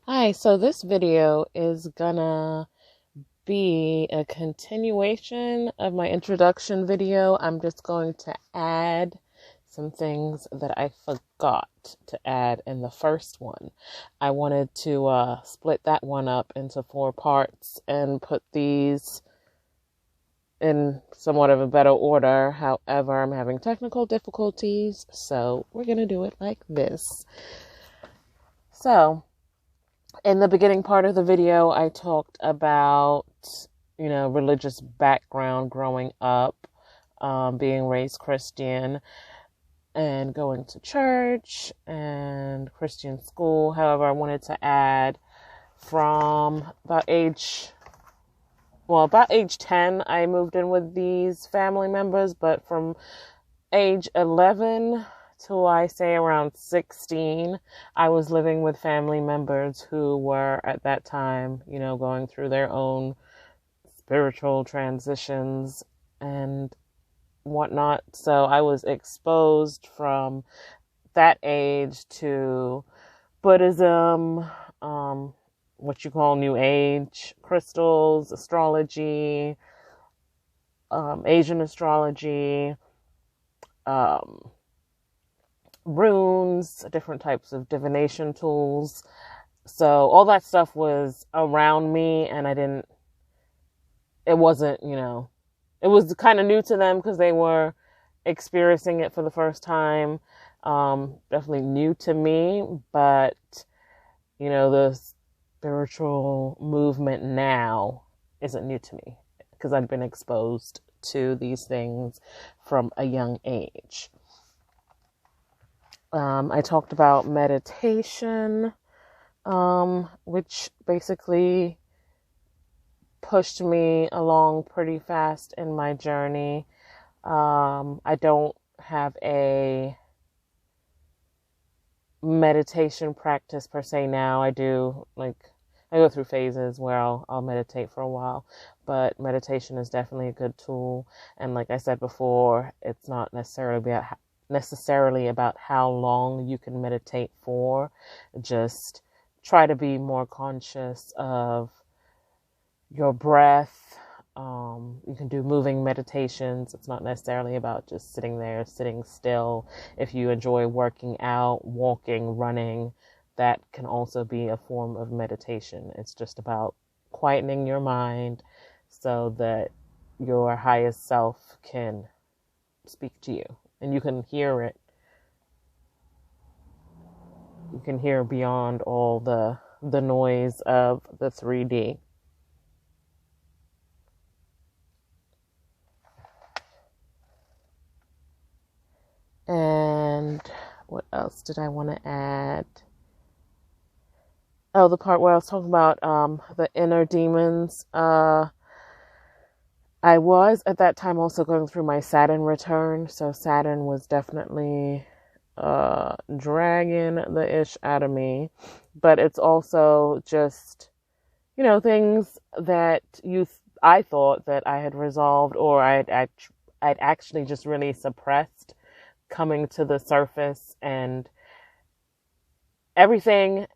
Hi, so this video is gonna be a continuation of my introduction video. I'm just going to add some things that I forgot to add in the first one. I wanted to split that one up into four parts and put these in somewhat of a better order. However, I'm having technical difficulties, so we're gonna do it like this. So, in the beginning part of the video, I talked about, religious background growing up, being raised Christian and going to church and Christian school. However, I wanted to add from about age 10, I moved in with these family members, but from age 11 till I say around 16, I was living with family members who were at that time, going through their own spiritual transitions and whatnot. So I was exposed from that age to Buddhism, what you call New Age, crystals, astrology, Asian astrology, um, runes, different types of divination tools. So all that stuff was around me, and it wasn't, it was kind of new to them because they were experiencing it for the first time. Definitely new to me, but, the spiritual movement now isn't new to me because I'd been exposed to these things from a young age. I talked about meditation, which basically pushed me along pretty fast in my journey. I don't have a meditation practice per se now. I go through phases where I'll meditate for a while, but meditation is definitely a good tool. And like I said before, it's not necessarily about how long you can meditate for. Just try to be more conscious of your breath. You can do moving meditations. It's not necessarily about just sitting there, sitting still. If you enjoy working out, walking, running, that can also be a form of meditation. It's just about quietening your mind so that your highest self can speak to you and you can hear it. You can hear beyond all the noise of the 3D. And what else did I want to add? Oh, the part where I was talking about the inner demons. I was at that time also going through my Saturn return, so Saturn was definitely dragging the ish out of me. But it's also just, things that I thought that I had resolved, or I'd actually just really suppressed coming to the surface, and everything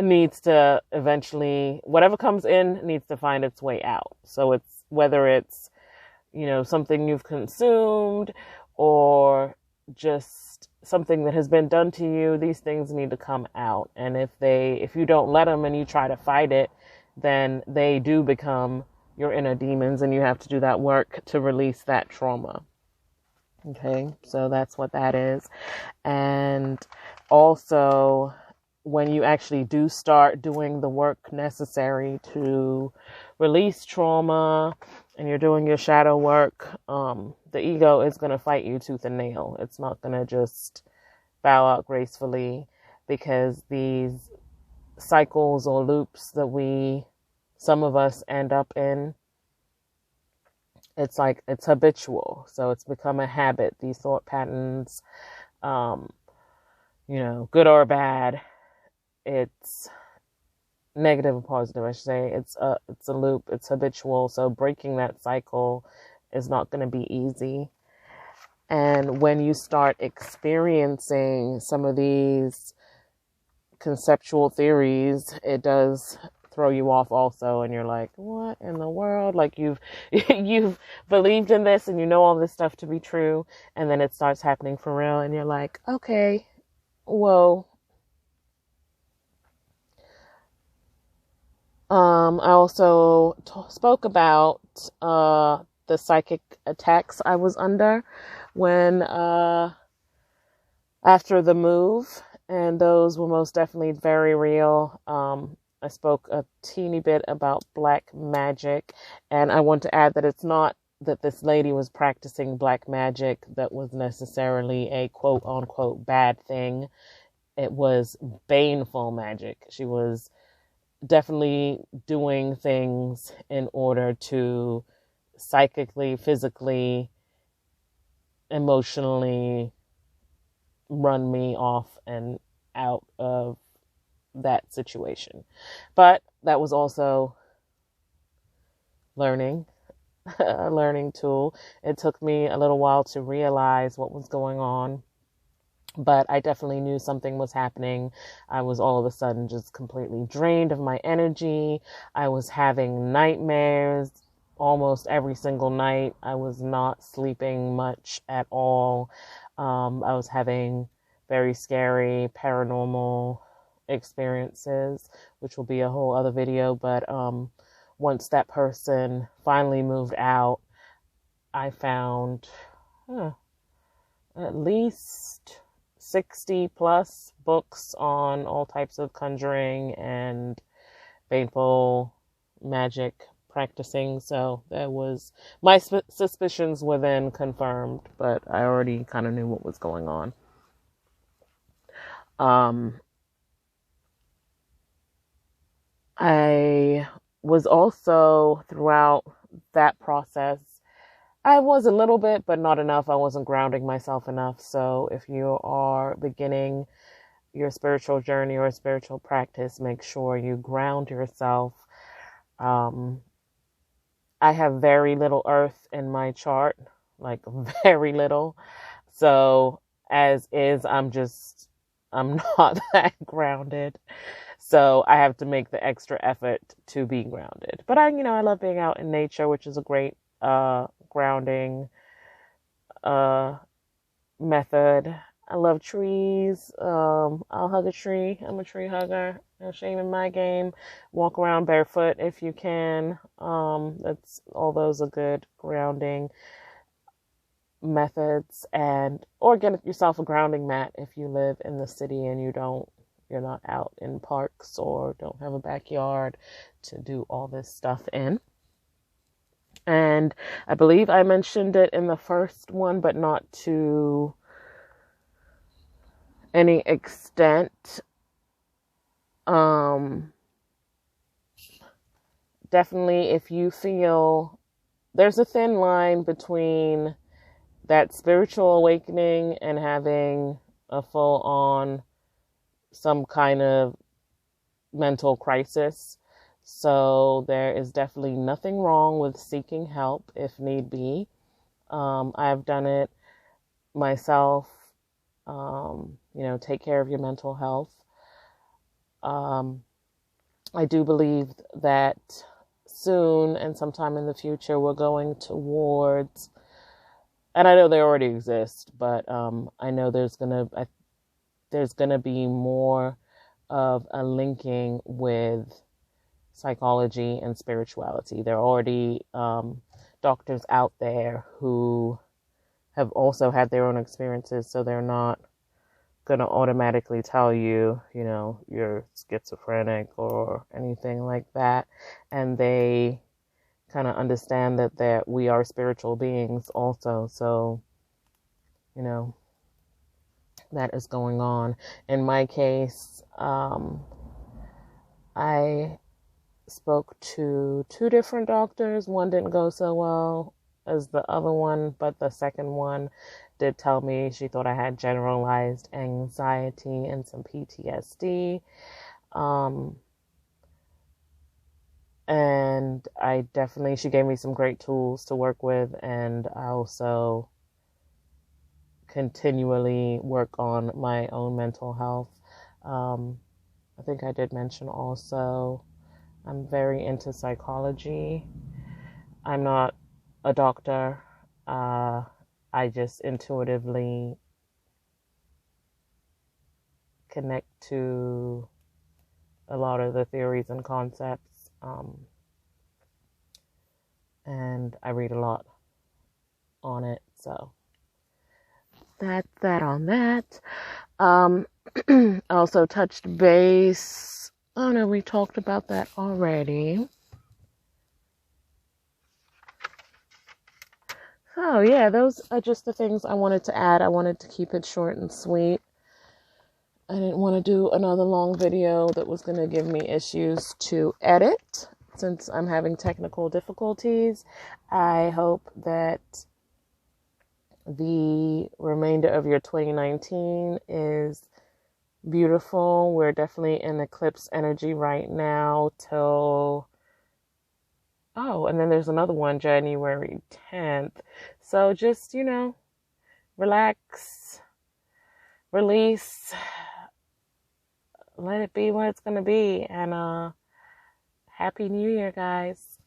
needs to eventually, whatever comes in needs to find its way out. So it's whether it's, something you've consumed or just something that has been done to you, these things need to come out. And if you don't let them and you try to fight it, then they do become your inner demons, and you have to do that work to release that trauma. Okay, so that's what that is. And also, when you actually do start doing the work necessary to release trauma and you're doing your shadow work, the ego is going to fight you tooth and nail. It's not going to just bow out gracefully, because these cycles or loops that some of us end up in, it's habitual. So it's become a habit. These thought patterns, good or bad, it's negative or positive, I should say. It's a loop. It's habitual. So breaking that cycle is not going to be easy. And when you start experiencing some of these conceptual theories, it does throw you off also, and you're like, what in the world? Like you've believed in this and you know all this stuff to be true, and then it starts happening for real, and you're like, okay, whoa. I also spoke about the psychic attacks I was under when after the move, and those were most definitely very real. I spoke a teeny bit about black magic, and I want to add that it's not that this lady was practicing black magic that was necessarily a quote unquote bad thing. It was baneful magic. She was definitely doing things in order to psychically, physically, emotionally run me off and out of that situation. But that was also learning, a learning tool. It took me a little while to realize what was going on, but I definitely knew something was happening. I was all of a sudden just completely drained of my energy. I was having nightmares almost every single night. I was not sleeping much at all. I was having very scary paranormal experiences, which will be a whole other video. But once that person finally moved out, I found at least 60 plus books on all types of conjuring and baneful magic practicing. So that was, my suspicions were then confirmed, but I already kind of knew what was going on. I was also, throughout that process, I was a little bit, but not enough. I wasn't grounding myself enough. So if you are beginning your spiritual journey or spiritual practice, make sure you ground yourself. I have very little earth in my chart, like very little. So as is, I'm not that grounded. So I have to make the extra effort to be grounded. But I love being out in nature, which is a great grounding method. I love trees. I'll hug a tree. I'm a tree hugger. No shame in my game. Walk around barefoot if you can. That's all those are good grounding methods. Or get yourself a grounding mat if you live in the city and you're not out in parks or don't have a backyard to do all this stuff in. And I believe I mentioned it in the first one, but not to any extent. Definitely, if you feel there's a thin line between that spiritual awakening and having a full on some kind of mental crisis. So there is definitely nothing wrong with seeking help if need be. I've done it myself. Take care of your mental health. I do believe that soon and sometime in the future we're going towards, and I know they already exist, but I know there's gonna be more of a linking with psychology and spirituality. There are already doctors out there who have also had their own experiences, so they're not going to automatically tell you, you're schizophrenic or anything like that. And they kind of understand that we are spiritual beings also. So, that is going on. In my case, I spoke to 2 different doctors. One didn't go so well as the other one, but the second one did tell me she thought I had generalized anxiety and some PTSD. And she gave me some great tools to work with, and I also continually work on my own mental health. I think I did mention also, I'm very into psychology. I'm not a doctor. I just intuitively connect to a lot of the theories and concepts. And I read a lot on it. So that's that on that. I also touched base. Oh no, we talked about that already. So yeah, those are just the things I wanted to add. I wanted to keep it short and sweet. I didn't want to do another long video that was going to give me issues to edit since I'm having technical difficulties. I hope that the remainder of your 2019 is beautiful. We're definitely in eclipse energy right now till, and then there's another one, January 10th. So just, relax, release, let it be what it's going to be. And Happy New Year, guys.